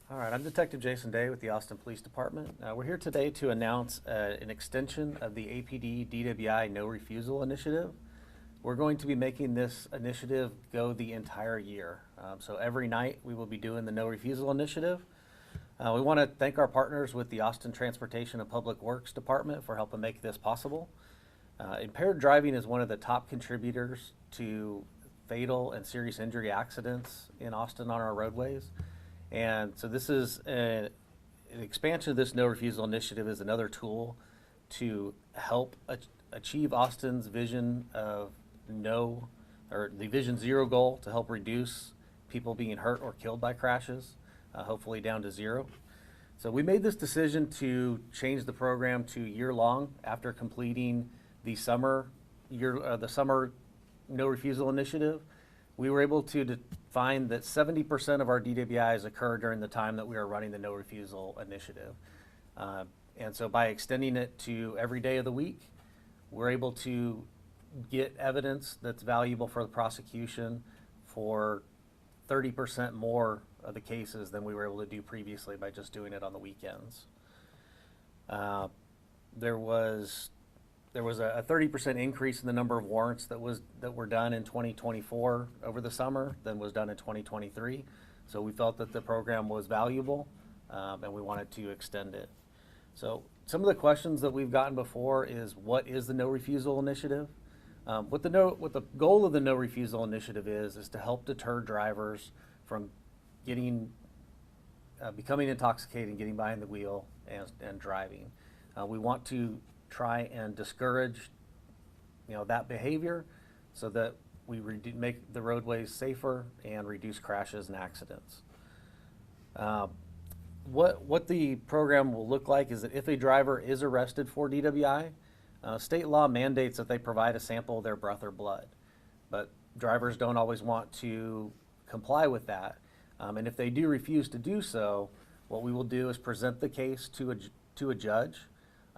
All right, I'm Detective Jason Day with the Austin Police Department. We're here today to announce an extension of the APD DWI No Refusal initiative. We're going to be making this initiative go the entire year. So every night we will be doing the No Refusal initiative. We want to thank our partners with the Austin Transportation and Public Works Department for helping make this possible. Impaired driving is one of the top contributors to fatal and serious injury accidents in Austin on our roadways. And so this is an expansion of this No Refusal initiative is another tool to help achieve Austin's vision of the Vision Zero goal to help reduce people being hurt or killed by crashes, hopefully down to zero. So we made this decision to change the program to year-long after completing the summer No Refusal initiative. We were able to find that 70% of our DWIs occur during the time that we are running the No Refusal initiative. And so by extending it to every day of the week, we're able to get evidence that's valuable for the prosecution for 30% more of the cases than we were able to do previously by just doing it on the weekends. There was a 30% increase in the number of warrants that were done in 2024 over the summer than was done in 2023. So we felt that the program was valuable, and we wanted to extend it. So some of the questions that we've gotten before is, what is the No Refusal initiative? What the goal of the No Refusal initiative is to help deter drivers from becoming intoxicated and getting behind the wheel and driving. We want to try and discourage that behavior so that we make the roadways safer and reduce crashes and accidents. What the program will look like is that if a driver is arrested for DWI, state law mandates that they provide a sample of their breath or blood, but drivers don't always want to comply with that. And if they do refuse to do so, what we will do is present the case to a judge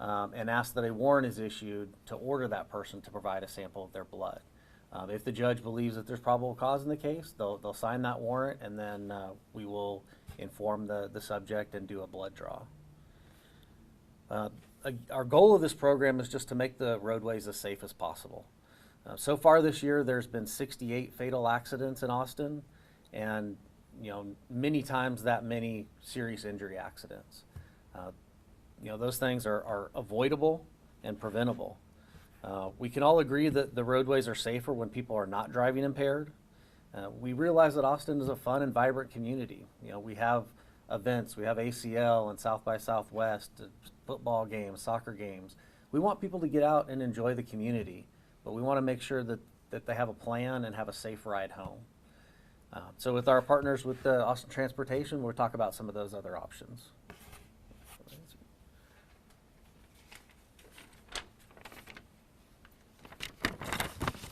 and ask that a warrant is issued to order that person to provide a sample of their blood. If the judge believes that there's probable cause in the case, they'll sign that warrant, and then we will inform the subject and do a blood draw. Our goal of this program is just to make the roadways as safe as possible. So far this year, there's been 68 fatal accidents in Austin, and many times that many serious injury accidents. Those things are avoidable and preventable. We can all agree that the roadways are safer when people are not driving impaired. We realize that Austin is a fun and vibrant community. We have events, we have ACL and South by Southwest, football games, soccer games. We want people to get out and enjoy the community, but we want to make sure that they have a plan and have a safe ride home. So with our partners with the Austin Transportation, we'll talk about some of those other options.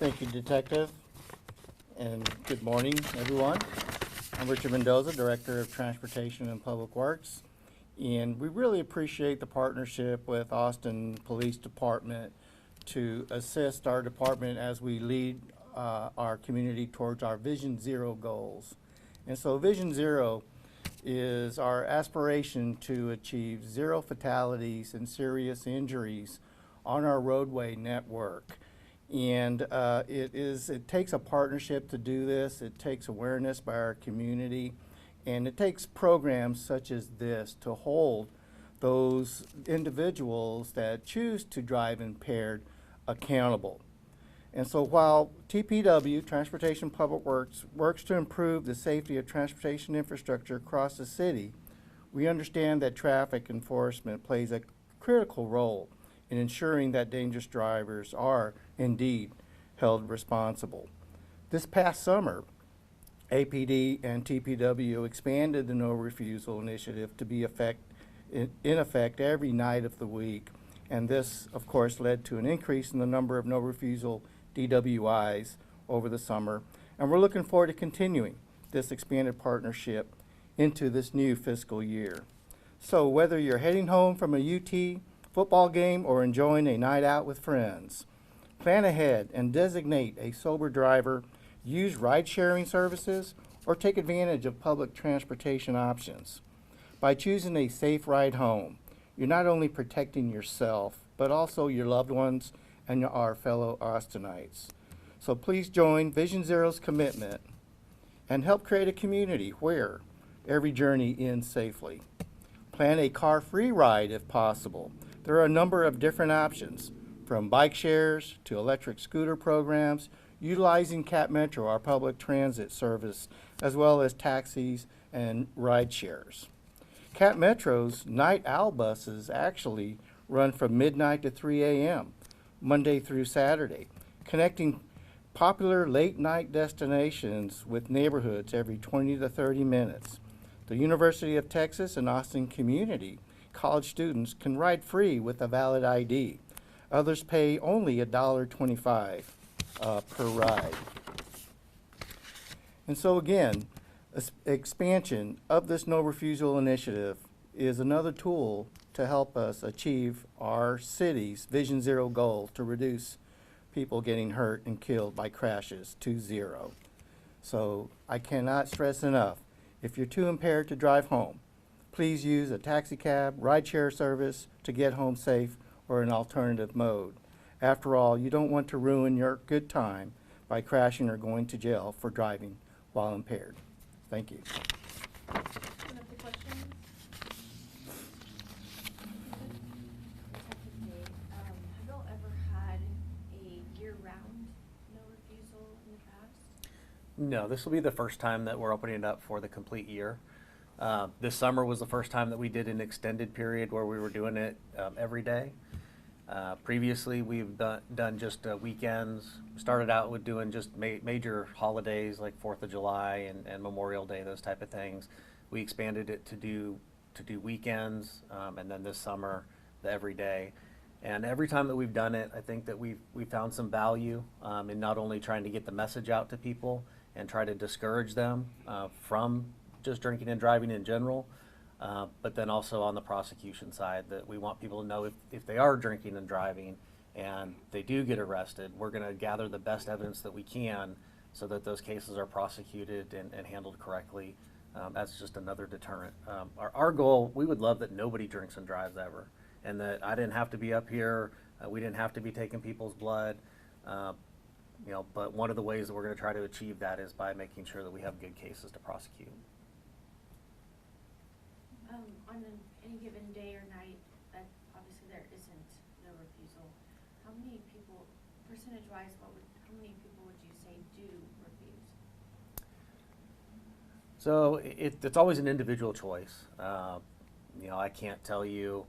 Thank you, Detective, and good morning, everyone. I'm Richard Mendoza, Director of Transportation and Public Works, and we really appreciate the partnership with Austin Police Department to assist our department as we lead our community towards our Vision Zero goals. And so Vision Zero is our aspiration to achieve zero fatalities and serious injuries on our roadway network. And it takes a partnership to do this. It takes awareness by our community, and it takes programs such as this to hold those individuals that choose to drive impaired accountable. And so while TPW, Transportation Public Works, works to improve the safety of transportation infrastructure across the city, we understand that traffic enforcement plays a critical role in ensuring that dangerous drivers are indeed held responsible. This past summer, APD and TPW expanded the No Refusal initiative to be in effect every night of the week, and this, of course, led to an increase in the number of No Refusal DWIs over the summer, and we're looking forward to continuing this expanded partnership into this new fiscal year. So whether you're heading home from a UT football game or enjoying a night out with friends, plan ahead and designate a sober driver, use ride-sharing services, or take advantage of public transportation options. By choosing a safe ride home, you're not only protecting yourself, but also your loved ones and our fellow Austinites. So please join Vision Zero's commitment and help create a community where every journey ends safely. Plan a car-free ride if possible. There are a number of different options, from bike shares to electric scooter programs, utilizing Cap Metro, our public transit service, as well as taxis and ride shares. Cap Metro's night owl buses actually run from midnight to 3 a.m., Monday through Saturday, connecting popular late-night destinations with neighborhoods every 20 to 30 minutes. The University of Texas and Austin Community College students can ride free with a valid ID. Others pay only $1.25 per ride. And so again, expansion of this No Refusal initiative is another tool to help us achieve our city's Vision Zero goal to reduce people getting hurt and killed by crashes to zero. So I cannot stress enough, if you're too impaired to drive home, please use a taxi cab, rideshare service to get home safe, or an alternative mode. After all, you don't want to ruin your good time by crashing or going to jail for driving while impaired. Thank you. One of the questions. Detective Dave, have y'all ever had a year-round no refusal in the past? No, this will be the first time that we're opening it up for the complete year. This summer was the first time that we did an extended period where we were doing it every day. Previously, we've done just weekends. Started out with doing just major holidays like 4th of July and Memorial Day, those type of things. We expanded it to do weekends, and then this summer, the every day. And every time that we've done it, I think that we've found some value in not only trying to get the message out to people and try to discourage them from just drinking and driving in general, but then also on the prosecution side, that we want people to know if they are drinking and driving and they do get arrested, we're going to gather the best evidence that we can so that those cases are prosecuted and handled correctly. That's just another deterrent. Our goal, we would love that nobody drinks and drives ever, and that I didn't have to be up here, we didn't have to be taking people's blood. But one of the ways that we're going to try to achieve that is by making sure that we have good cases to prosecute. On any given day or night, that obviously there isn't no refusal. How many people, percentage-wise, how many people would you say do refuse? So it's always an individual choice. I can't tell you.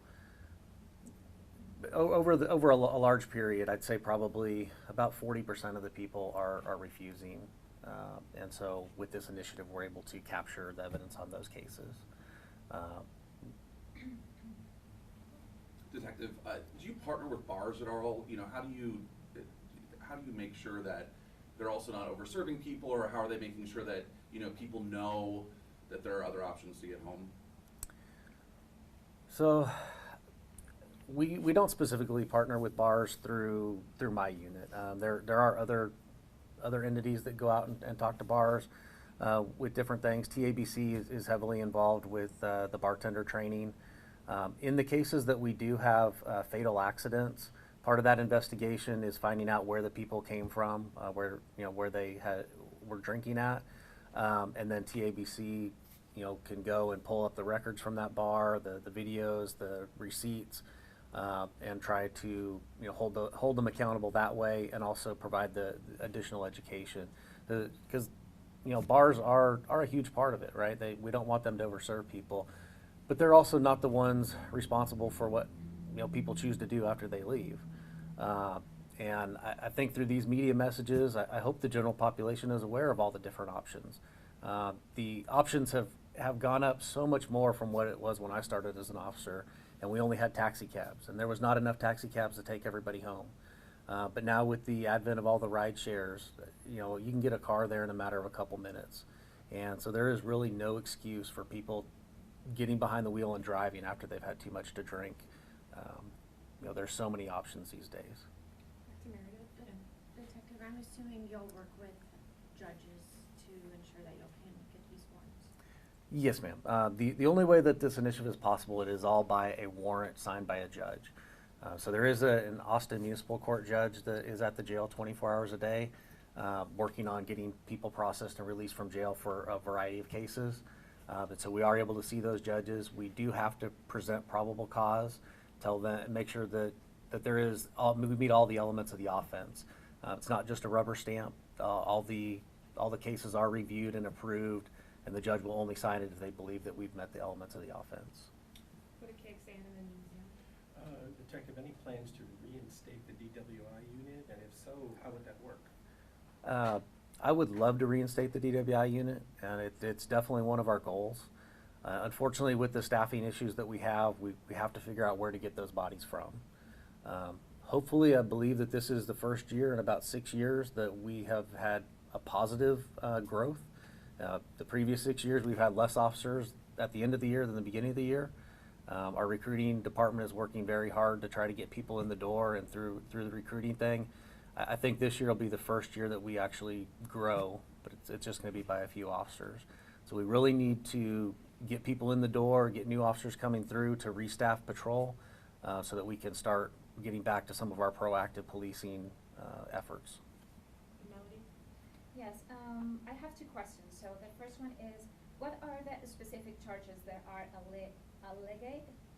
Over a large period, I'd say probably about 40% of the people are refusing, and so with this initiative, we're able to capture the evidence on those cases. Detective, do you partner with bars at all? How do you make sure that they're also not over-serving people, or how are they making sure that people know that there are other options to get home? So we don't specifically partner with bars through my unit. There are other entities that go out and talk to bars with different things. TABC is heavily involved with the bartender training. In the cases that we do have fatal accidents, part of that investigation is finding out where the people came from, where they were drinking at, and then TABC can go and pull up the records from that bar, the videos, the receipts, and try to hold them accountable that way, and also provide the additional education, because bars are a huge part of it, right? We don't want them to overserve people, but they're also not the ones responsible for what people choose to do after they leave. And I think through these media messages, I hope the general population is aware of all the different options. The options have gone up so much more from what it was when I started as an officer, and we only had taxi cabs, and there was not enough taxi cabs to take everybody home. But now with the advent of all the ride shares, you can get a car there in a matter of a couple minutes. And so there is really no excuse for people getting behind the wheel and driving after they've had too much to drink. There's so many options these days. Dr. Meredith, Detective, I'm assuming you'll work with judges to ensure that y'all can get these warrants. Yes, ma'am. The only way that this initiative is possible, it is all by a warrant signed by a judge. So there is an Austin Municipal Court judge that is at the jail 24 hours a day, working on getting people processed and released from jail for a variety of cases. And so we are able to see those judges. We do have to present probable cause, tell them, make sure that there is, we meet all the elements of the offense. It's not just a rubber stamp. All the cases are reviewed and approved, and the judge will only sign it if they believe that we've met the elements of the offense. Put a cake stand in the museum. Detective, any plans to reinstate the DWI unit, and if so, how would that work? I would love to reinstate the DWI unit, and it's definitely one of our goals. Unfortunately, with the staffing issues that we have to figure out where to get those bodies from. Hopefully, I believe that this is the first year in about 6 years that we have had a positive growth. The previous 6 years, we've had less officers at the end of the year than the beginning of the year. Our recruiting department is working very hard to try to get people in the door and through the recruiting thing. I think this year will be the first year that we actually grow, but it's just going to be by a few officers. So we really need to get people in the door, get new officers coming through to restaff patrol, so that we can start getting back to some of our proactive policing efforts. Melody? Yes, I have two questions. So the first one is, what are the specific charges that are alleged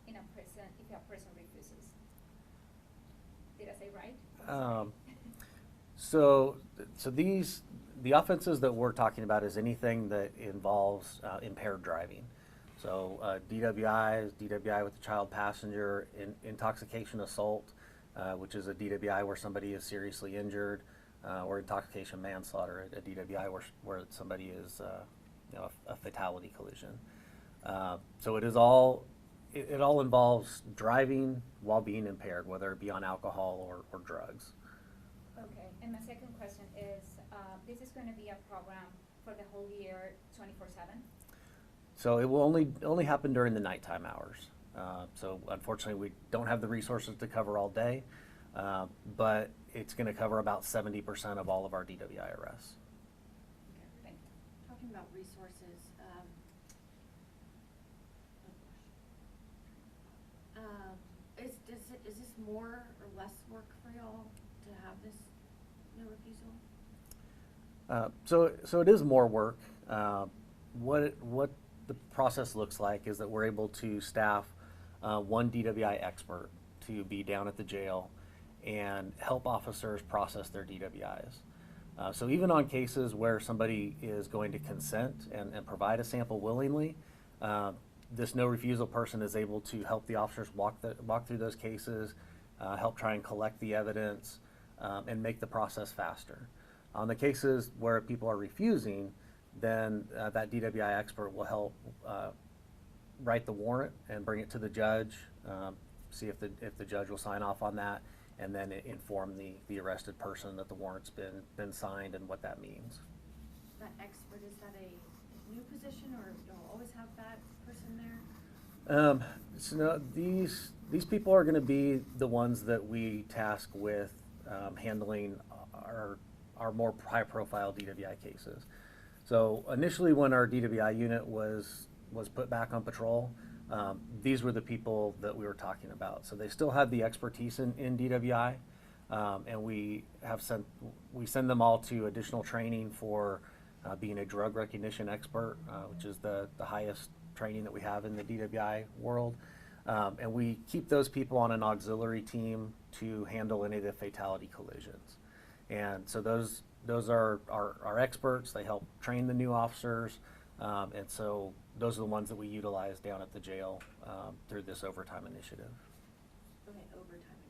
in a prison if a person refuses? Did I say right? So the offenses that we're talking about is anything that involves impaired driving. So DWI with a child passenger, intoxication assault, which is a DWI where somebody is seriously injured, or intoxication manslaughter, a DWI where somebody is a fatality collision. So it all involves driving while being impaired, whether it be on alcohol or drugs. Okay, and my second question is, this is going to be a program for the whole year, 24/7? So it will only happen during the nighttime hours. So unfortunately, we don't have the resources to cover all day, but it's going to cover about 70% of all of our DWI arrests. Okay, thank you. Talking about resources, is this more or less work for y'all to have this no refusal? So it is more work. What the process looks like is that we're able to staff one DWI expert to be down at the jail and help officers process their DWIs. So even on cases where somebody is going to consent and provide a sample willingly, this no refusal person is able to help the officers walk through those cases, help try and collect the evidence, and make the process faster. On the cases where people are refusing, then that DWI expert will help write the warrant and bring it to the judge, see if the judge will sign off on that, and then inform the arrested person that the warrant's been signed and what that means. That expert, is that a new position, or you'll always have that person there? So no, these people are going to be the ones that we task with handling our more high-profile DWI cases. So initially, when our DWI unit was put back on patrol, these were the people that we were talking about. So they still have the expertise in DWI, and we send them all to additional training for being a drug recognition expert, which is the highest training that we have in the DWI world. And we keep those people on an auxiliary team to handle any of the fatality collisions. And so those are our experts. They help train the new officers, and so those are the ones that we utilize down at the jail through this overtime initiative. Okay, overtime